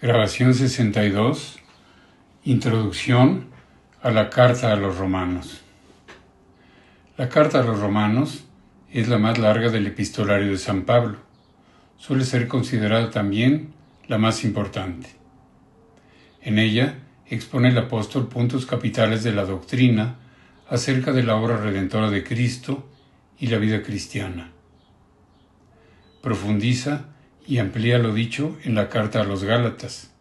Grabación 62. Introducción a la Carta a los Romanos. La Carta a los Romanos es la más larga del epistolario de San Pablo. Suele ser considerada también la más importante. En ella expone el apóstol puntos capitales de la doctrina acerca de la obra redentora de Cristo y la vida cristiana. Profundiza y amplía lo dicho en la carta a los Gálatas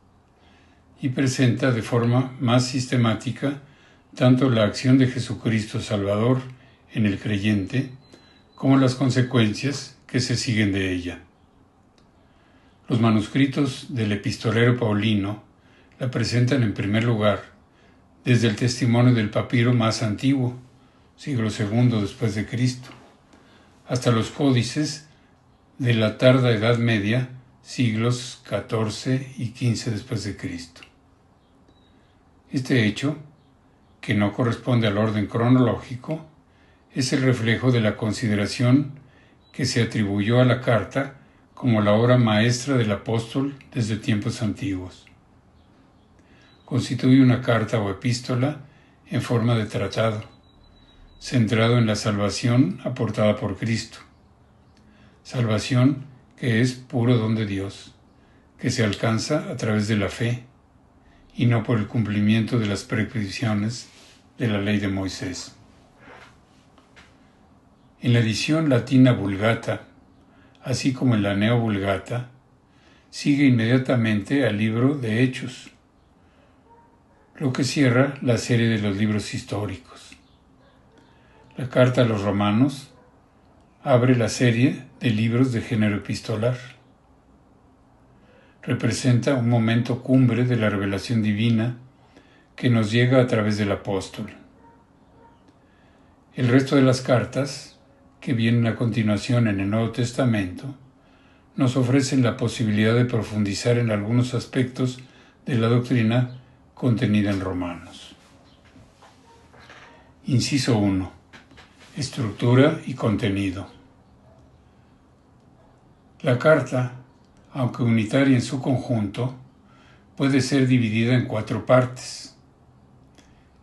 y presenta de forma más sistemática tanto la acción de Jesucristo Salvador en el creyente como las consecuencias que se siguen de ella. Los manuscritos del epistolero paulino la presentan en primer lugar desde el testimonio del papiro más antiguo, siglo II después de Cristo, hasta los códices de la tarda Edad Media, siglos XIV y XV después de Cristo. Este hecho, que no corresponde al orden cronológico, es el reflejo de la consideración que se atribuyó a la carta como la obra maestra del apóstol desde tiempos antiguos. Constituye una carta o epístola en forma de tratado, centrado en la salvación aportada por Cristo. Salvación que es puro don de Dios, que se alcanza a través de la fe y no por el cumplimiento de las prescripciones de la ley de Moisés. En la edición latina Vulgata, así como en la Neo-Vulgata, sigue inmediatamente al libro de Hechos, lo que cierra la serie de los libros históricos. La carta a los Romanos abre la serie de libros de género epistolar. Representa un momento cumbre de la revelación divina que nos llega a través del apóstol. El resto de las cartas, que vienen a continuación en el Nuevo Testamento, nos ofrecen la posibilidad de profundizar en algunos aspectos de la doctrina contenida en Romanos. Inciso 1. Estructura y contenido. La carta, aunque unitaria en su conjunto, puede ser dividida en 4 partes.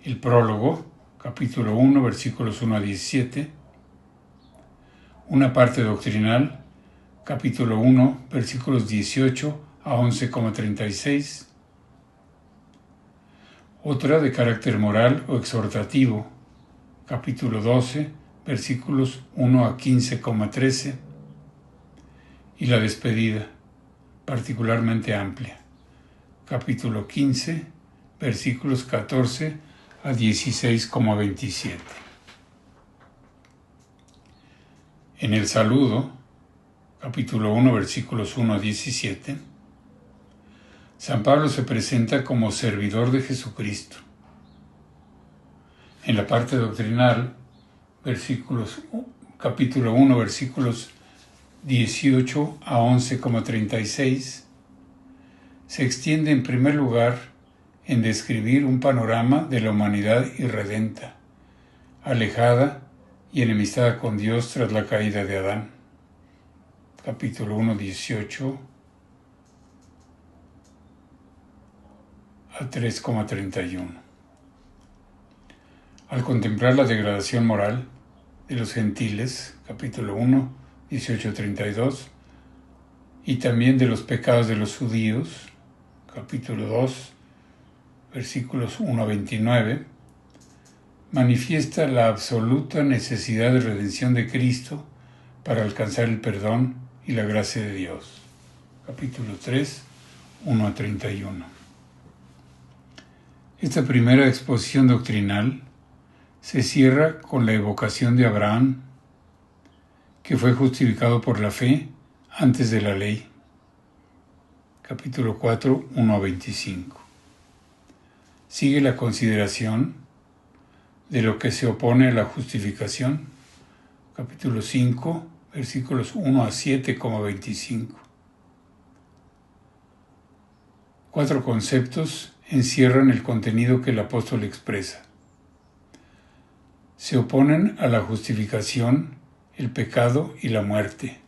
El prólogo, capítulo 1, versículos 1 a 17. Una parte doctrinal, capítulo 1, versículos 18 a 11,36. Otra de carácter moral o exhortativo, capítulo 12, versículos 1 a 15,13. Y la despedida, particularmente amplia, capítulo 15, versículos 14 a 16,27. En el saludo, capítulo 1, versículos 1 a 17, San Pablo se presenta como servidor de Jesucristo. En la parte doctrinal, capítulo 1, versículos 18 a 11,36, se extiende en primer lugar en describir un panorama de la humanidad irredenta, alejada y enemistada con Dios tras la caída de Adán. Capítulo 1, 18 a 3,31. Al contemplar la degradación moral de los gentiles, capítulo 1, 18 a 32, y también de los pecados de los judíos, capítulo 2, versículos 1 a 29, manifiesta la absoluta necesidad de redención de Cristo para alcanzar el perdón y la gracia de Dios. Capítulo 3, 1 a 31. Esta primera exposición doctrinal se cierra con la evocación de Abraham, que fue justificado por la fe antes de la ley. Capítulo 4, 1 a 25. Sigue la consideración de lo que se opone a la justificación. Capítulo 5, versículos 1 a 7,25. 4 conceptos encierran el contenido que el apóstol expresa. Se oponen a la justificación, el pecado y la muerte.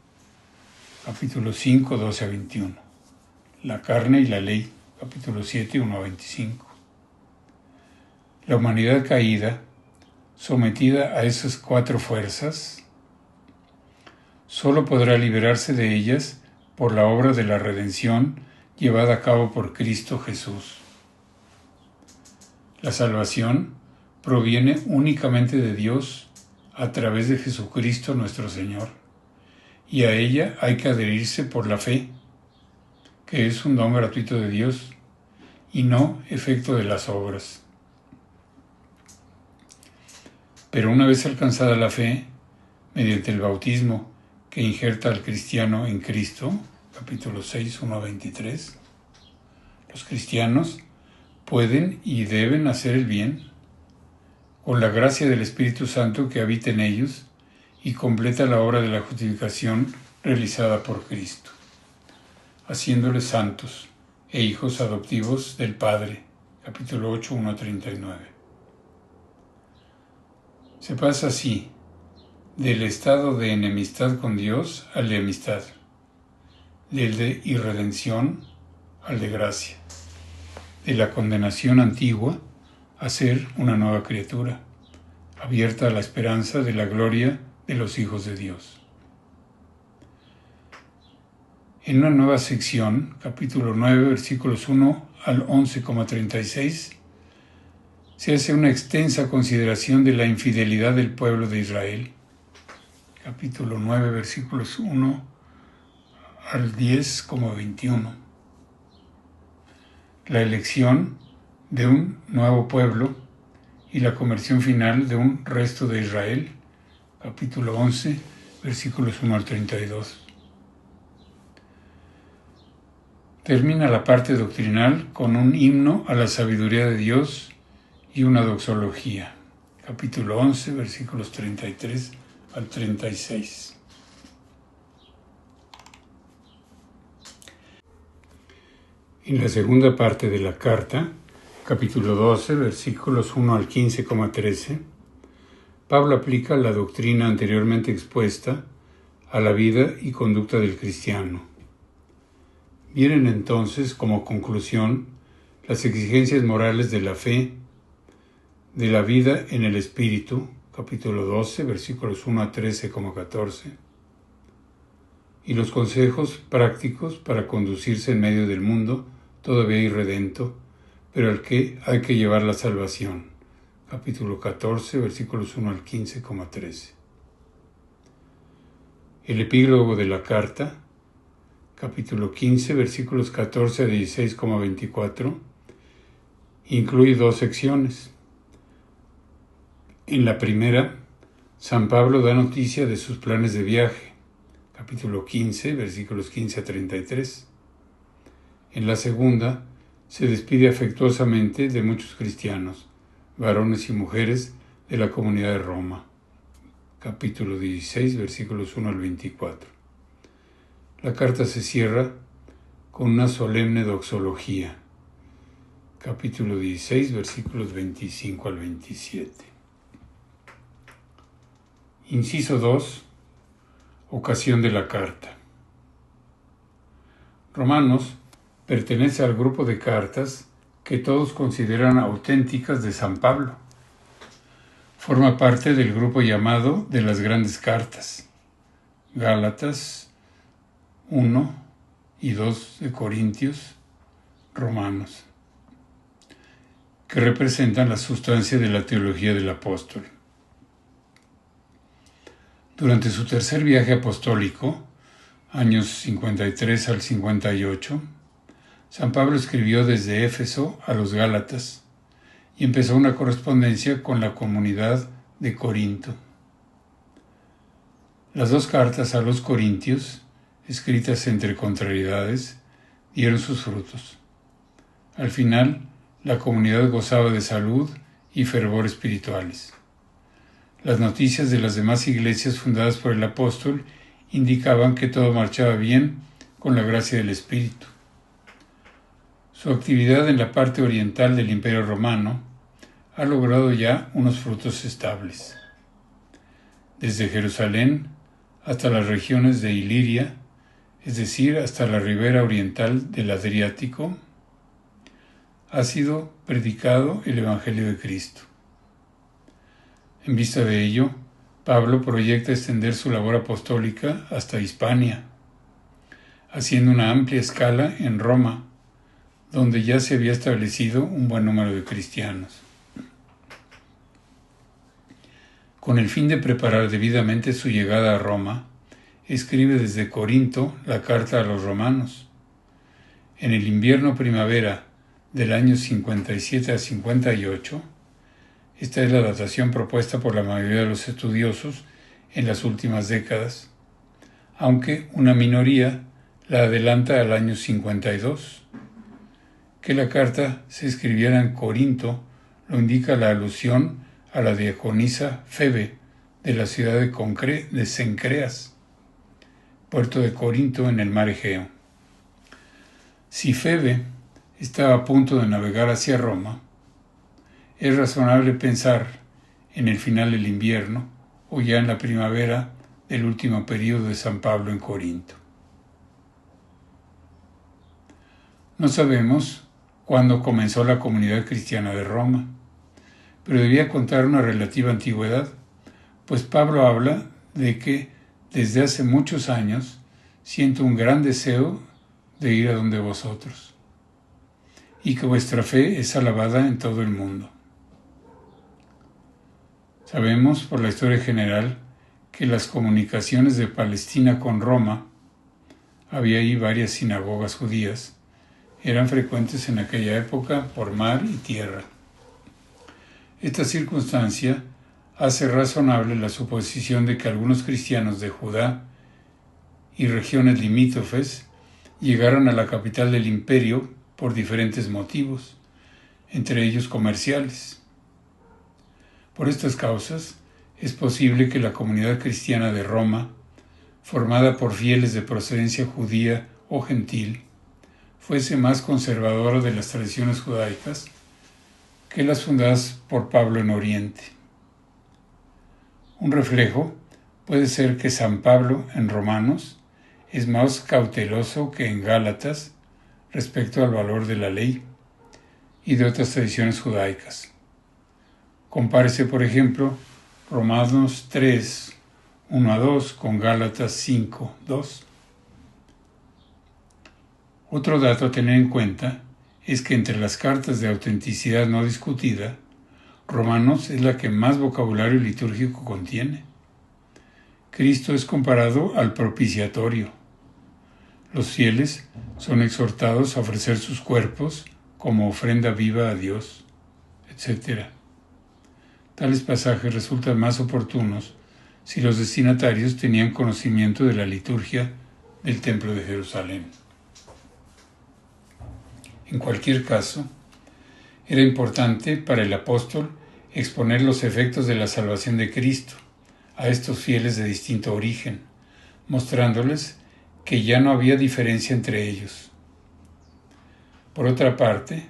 Capítulo 5, 12 a 21. La carne y la ley. capítulo 7, 1 a 25. La humanidad caída, sometida a esas cuatro fuerzas, solo podrá liberarse de ellas por la obra de la redención llevada a cabo por Cristo Jesús. La salvación proviene únicamente de Dios a través de Jesucristo nuestro Señor, y a ella hay que adherirse por la fe, que es un don gratuito de Dios y no efecto de las obras. Pero una vez alcanzada la fe, mediante el bautismo que injerta al cristiano en Cristo, capítulo 6, 1 a 23, los cristianos pueden y deben hacer el bien, con la gracia del Espíritu Santo que habita en ellos y completa la obra de la justificación realizada por Cristo, haciéndoles santos e hijos adoptivos del Padre, capítulo 8, 1 a 39. Se pasa así del estado de enemistad con Dios al de amistad, del de irredención al de gracia, de la condenación antigua a ser una nueva criatura, abierta a la esperanza de la gloria de los hijos de Dios. En una nueva sección, capítulo 9, versículos 1 al 11,36, se hace una extensa consideración de la infidelidad del pueblo de Israel. Capítulo 9, versículos 1 al 10,21. La elección de un nuevo pueblo y la conversión final de un resto de Israel. Capítulo 11, versículos 1 al 32. Termina la parte doctrinal con un himno a la sabiduría de Dios y una doxología. Capítulo 11, versículos 33 al 36. En la segunda parte de la carta, capítulo 12, versículos 1 al 15,13, Pablo aplica la doctrina anteriormente expuesta a la vida y conducta del cristiano. Vienen entonces como conclusión las exigencias morales de la fe, de la vida en el Espíritu, capítulo 12, versículos 1 a 13,14, y los consejos prácticos para conducirse en medio del mundo todavía irredento, pero al que hay que llevar la salvación, capítulo 14, versículos 1 al 15,13. El epílogo de la carta, capítulo 15, versículos 14 a 16,24, incluye dos secciones. En la primera, San Pablo da noticia de sus planes de viaje, capítulo 15, versículos 15 a 33. En la segunda, se despide afectuosamente de muchos cristianos, varones y mujeres de la comunidad de Roma, capítulo 16, versículos 1 al 24. La carta se cierra con una solemne doxología, capítulo 16, versículos 25 al 27. Inciso 2. Ocasión de la carta. Romanos pertenece al grupo de cartas que todos consideran auténticas de San Pablo. Forma parte del grupo llamado de las grandes cartas, Gálatas 1 y 2 de Corintios, Romanos, que representan la sustancia de la teología del apóstol. Durante su tercer viaje apostólico, años 53 al 58, San Pablo escribió desde Éfeso a los Gálatas y empezó una correspondencia con la comunidad de Corinto. Las dos cartas a los Corintios, escritas entre contrariedades, dieron sus frutos. Al final, la comunidad gozaba de salud y fervor espirituales. Las noticias de las demás iglesias fundadas por el apóstol indicaban que todo marchaba bien con la gracia del Espíritu. Su actividad en la parte oriental del Imperio Romano ha logrado ya unos frutos estables. Desde Jerusalén hasta las regiones de Iliria, es decir, hasta la ribera oriental del Adriático, ha sido predicado el Evangelio de Cristo. En vista de ello, Pablo proyecta extender su labor apostólica hasta Hispania, haciendo una amplia escala en Roma, donde ya se había establecido un buen número de cristianos. Con el fin de preparar debidamente su llegada a Roma, escribe desde Corinto la carta a los romanos. En el invierno-primavera del año 57 a 58, esta es la datación propuesta por la mayoría de los estudiosos en las últimas décadas, aunque una minoría la adelanta al año 52. Que la carta se escribiera en Corinto lo indica la alusión a la diaconisa Febe de la ciudad de Cencreas, puerto de Corinto en el mar Egeo. Si Febe estaba a punto de navegar hacia Roma, es razonable pensar en el final del invierno o ya en la primavera del último período de San Pablo en Corinto. No sabemos cuándo comenzó la comunidad cristiana de Roma, pero debía contar una relativa antigüedad, pues Pablo habla de que desde hace muchos años siento un gran deseo de ir a donde vosotros, y que vuestra fe es alabada en todo el mundo. Sabemos por la historia general que las comunicaciones de Palestina con Roma, había ahí varias sinagogas judías, eran frecuentes en aquella época por mar y tierra. Esta circunstancia hace razonable la suposición de que algunos cristianos de Judá y regiones limítrofes llegaron a la capital del imperio por diferentes motivos, entre ellos comerciales. Por estas causas, es posible que la comunidad cristiana de Roma, formada por fieles de procedencia judía o gentil, fuese más conservadora de las tradiciones judaicas que las fundadas por Pablo en Oriente. Un reflejo puede ser que San Pablo en Romanos es más cauteloso que en Gálatas respecto al valor de la ley y de otras tradiciones judaicas. Compárese, por ejemplo, Romanos 3, 1 a 2 con Gálatas 5, 2. Otro dato a tener en cuenta es que entre las cartas de autenticidad no discutida, Romanos es la que más vocabulario litúrgico contiene. Cristo es comparado al propiciatorio. Los fieles son exhortados a ofrecer sus cuerpos como ofrenda viva a Dios, etc. Tales pasajes resultan más oportunos si los destinatarios tenían conocimiento de la liturgia del Templo de Jerusalén. En cualquier caso, era importante para el apóstol exponer los efectos de la salvación de Cristo a estos fieles de distinto origen, mostrándoles que ya no había diferencia entre ellos. Por otra parte,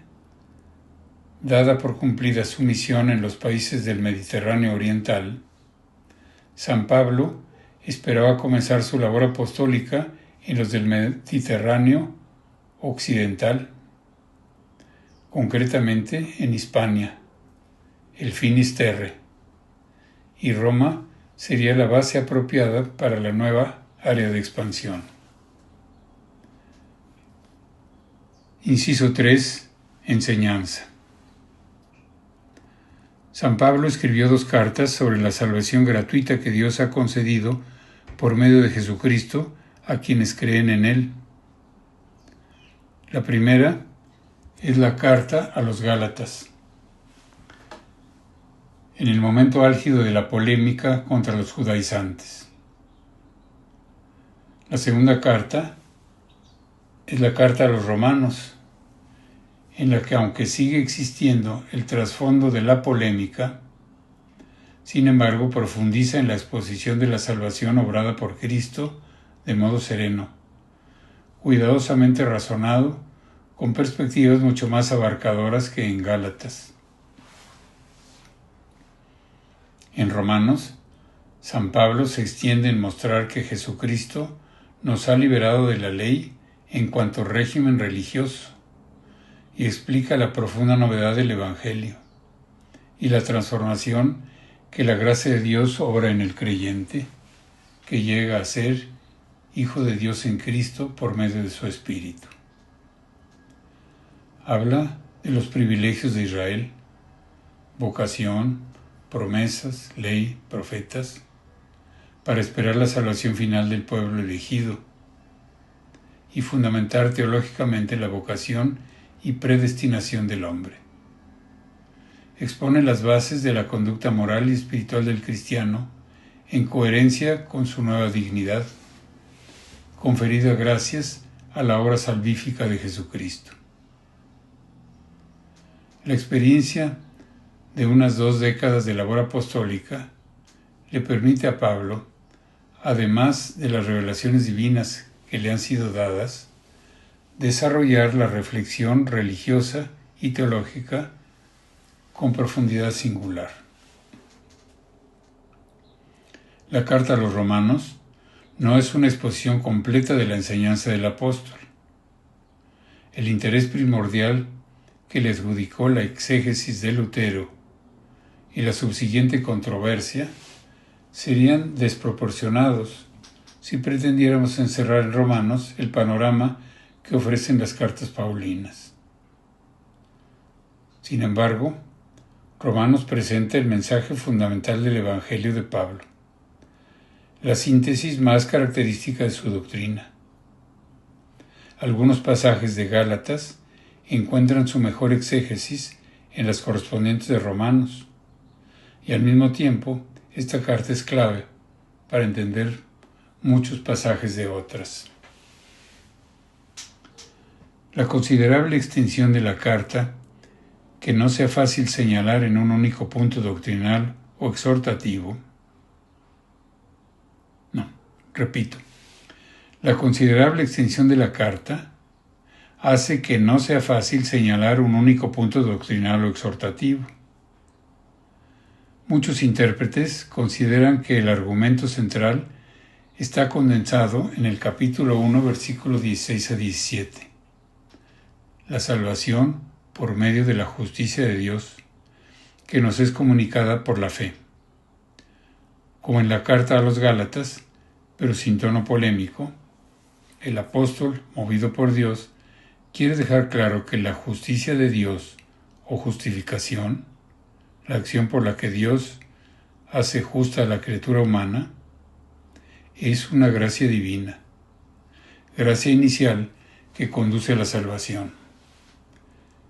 dada por cumplida su misión en los países del Mediterráneo oriental, San Pablo esperaba comenzar su labor apostólica en los del Mediterráneo occidental, concretamente en Hispania, el Finisterre, y Roma sería la base apropiada para la nueva área de expansión. Inciso 3. Enseñanza. San Pablo escribió 2 cartas sobre la salvación gratuita que Dios ha concedido por medio de Jesucristo a quienes creen en Él. La primera es la carta a los Gálatas. En el momento álgido de la polémica contra los judaizantes. La segunda carta es la carta a los romanos, en la que aunque sigue existiendo el trasfondo de la polémica, sin embargo profundiza en la exposición de la salvación obrada por Cristo de modo sereno, cuidadosamente razonado, con perspectivas mucho más abarcadoras que en Gálatas. En Romanos, San Pablo se extiende en mostrar que Jesucristo nos ha liberado de la ley en cuanto régimen religioso y explica la profunda novedad del Evangelio y la transformación que la gracia de Dios obra en el creyente, que llega a ser Hijo de Dios en Cristo por medio de su Espíritu. Habla de los privilegios de Israel, vocación, promesas, ley, profetas, para esperar la salvación final del pueblo elegido y fundamentar teológicamente la vocación y predestinación del hombre. Expone las bases de la conducta moral y espiritual del cristiano en coherencia con su nueva dignidad, conferida gracias a la obra salvífica de Jesucristo. La experiencia de unas 2 décadas de labor apostólica le permite a Pablo, además de las revelaciones divinas que le han sido dadas, desarrollar la reflexión religiosa y teológica con profundidad singular. La carta a los Romanos no es una exposición completa de la enseñanza del apóstol. El interés primordial que le adjudicó la exégesis de Lutero y la subsiguiente controversia serían desproporcionados si pretendiéramos encerrar en Romanos el panorama que ofrecen las cartas paulinas. Sin embargo, Romanos presenta el mensaje fundamental del Evangelio de Pablo, la síntesis más característica de su doctrina. Algunos pasajes de Gálatas encuentran su mejor exégesis en las correspondientes de Romanos, y al mismo tiempo esta carta es clave para entender muchos pasajes de otras. La considerable extensión de la carta, que no sea fácil señalar en un único punto doctrinal o exhortativo. La considerable extensión de la carta hace que no sea fácil señalar un único punto doctrinal o exhortativo. Muchos intérpretes consideran que el argumento central está condensado en el capítulo 1, versículos 16 a 17. La salvación por medio de la justicia de Dios, que nos es comunicada por la fe. Como en la carta a los Gálatas, pero sin tono polémico, el apóstol, movido por Dios, quiere dejar claro que la justicia de Dios o justificación, la acción por la que Dios hace justa a la criatura humana, es una gracia divina, gracia inicial que conduce a la salvación.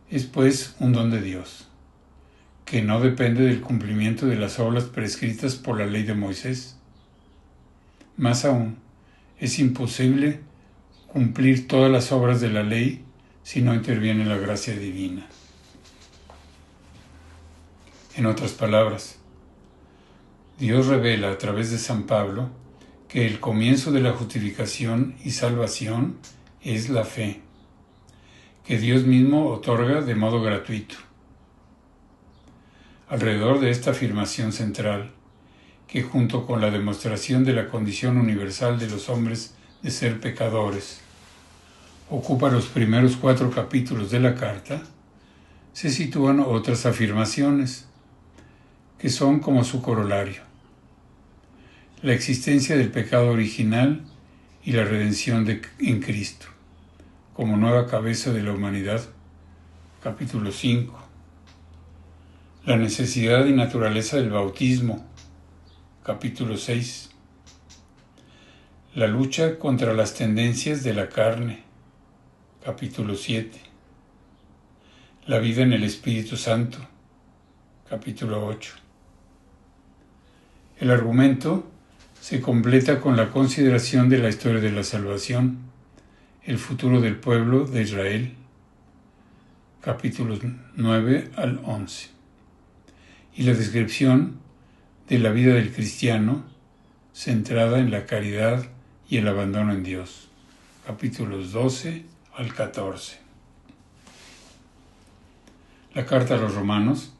Es pues un don de Dios, que no depende del cumplimiento de las obras prescritas por la ley de Moisés. Más aún, es imposible cumplir todas las obras de la ley si no interviene la gracia divina. En otras palabras, Dios revela a través de San Pablo que el comienzo de la justificación y salvación es la fe, que Dios mismo otorga de modo gratuito. Alrededor de esta afirmación central, que junto con la demostración de la condición universal de los hombres de ser pecadores, ocupa los primeros 4 capítulos de la carta, se sitúan otras afirmaciones, que son como su corolario: la existencia del pecado original y la redención en Cristo, como nueva cabeza de la humanidad, capítulo 5. La necesidad y naturaleza del bautismo, capítulo 6. La lucha contra las tendencias de la carne, capítulo 7. La vida en el Espíritu Santo, capítulo 8. El argumento se completa con la consideración de la historia de la salvación, el futuro del pueblo de Israel, capítulos 9 al 11, y la descripción de la vida del cristiano centrada en la caridad y el abandono en Dios, capítulos 12 al 14. La carta a los Romanos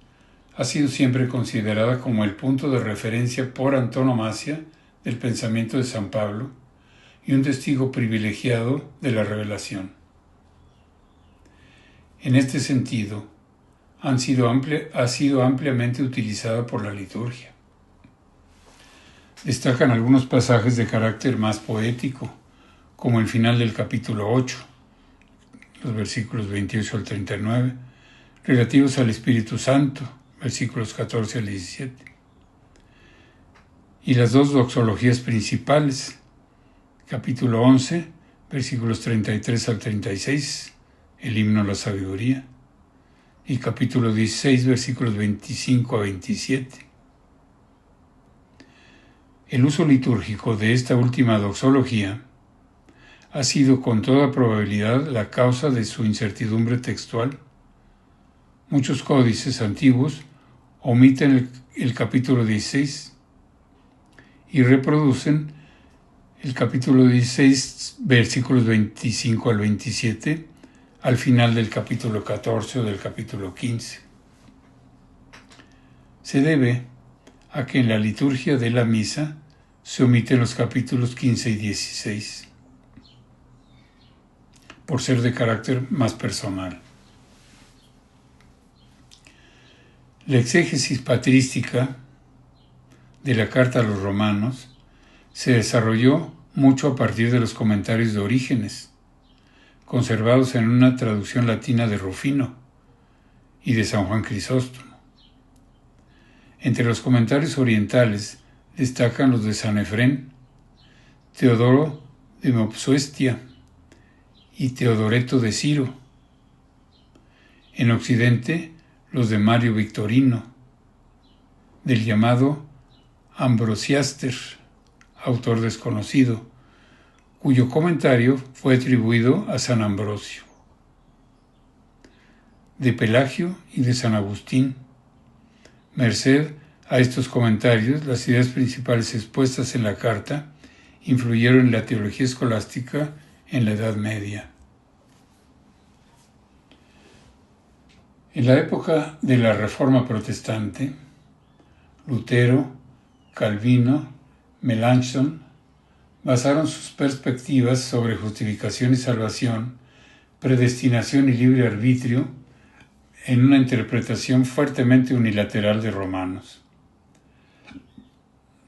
ha sido siempre considerada como el punto de referencia por antonomasia del pensamiento de San Pablo y un testigo privilegiado de la revelación. En este sentido, ha sido ampliamente utilizada por la liturgia. Destacan algunos pasajes de carácter más poético, como el final del capítulo 8, los versículos 28 al 39, relativos al Espíritu Santo, versículos 14 al 17, y las dos doxologías principales, capítulo 11, versículos 33 al 36, el himno a la sabiduría, y capítulo 16, versículos 25 a 27. El uso litúrgico de esta última doxología ha sido con toda probabilidad la causa de su incertidumbre textual. Muchos códices antiguos omiten el capítulo 16 y reproducen el capítulo 16, versículos 25 al 27, al final del capítulo 14 o del capítulo 15. Se debe a que en la liturgia de la misa se omiten los capítulos 15 y 16, por ser de carácter más personal. La exégesis patrística de la carta a los romanos se desarrolló mucho a partir de los comentarios de Orígenes, conservados en una traducción latina de Rufino y de San Juan Crisóstomo. Entre los comentarios orientales destacan los de San Efrén, Teodoro de Mopsuestia y Teodoreto de Ciro. En Occidente, los de Mario Victorino, del llamado Ambrosiaster, autor desconocido, cuyo comentario fue atribuido a San Ambrosio. De Pelagio y de San Agustín. Merced a estos comentarios, las ideas principales expuestas en la carta influyeron en la teología escolástica en la Edad Media. En la época de la Reforma Protestante, Lutero, Calvino, Melanchthon basaron sus perspectivas sobre justificación y salvación, predestinación y libre arbitrio en una interpretación fuertemente unilateral de Romanos.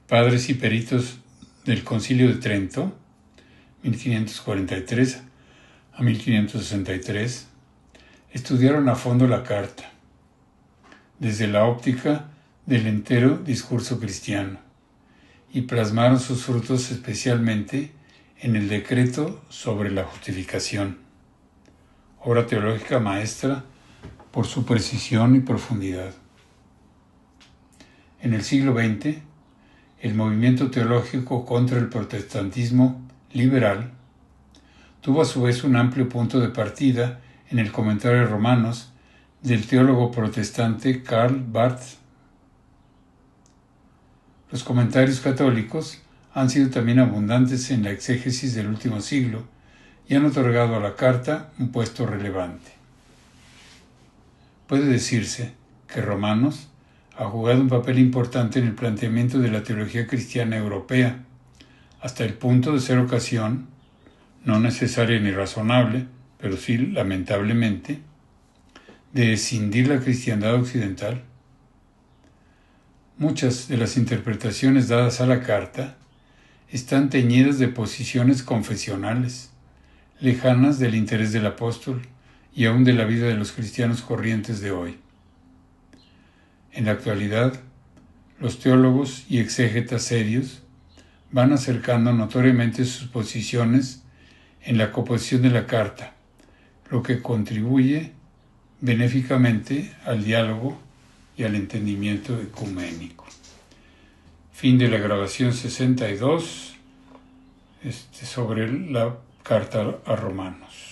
Padres y peritos del Concilio de Trento, 1543 a 1563, estudiaron a fondo la carta, desde la óptica del entero discurso cristiano, y plasmaron sus frutos especialmente en el decreto sobre la justificación, obra teológica maestra por su precisión y profundidad. En el siglo XX, el movimiento teológico contra el protestantismo liberal tuvo a su vez un amplio punto de partida en el comentario de Romanos del teólogo protestante Karl Barth. Los comentarios católicos han sido también abundantes en la exégesis del último siglo y han otorgado a la carta un puesto relevante. Puede decirse que Romanos ha jugado un papel importante en el planteamiento de la teología cristiana europea, hasta el punto de ser ocasión, no necesaria ni razonable, pero sí lamentablemente, de escindir la cristiandad occidental. Muchas de las interpretaciones dadas a la carta están teñidas de posiciones confesionales, lejanas del interés del apóstol y aún de la vida de los cristianos corrientes de hoy. En la actualidad, los teólogos y exégetas serios van acercando notoriamente sus posiciones en la composición de la carta, lo que contribuye benéficamente al diálogo y al entendimiento ecuménico. Fin de la grabación 62 sobre la carta a Romanos.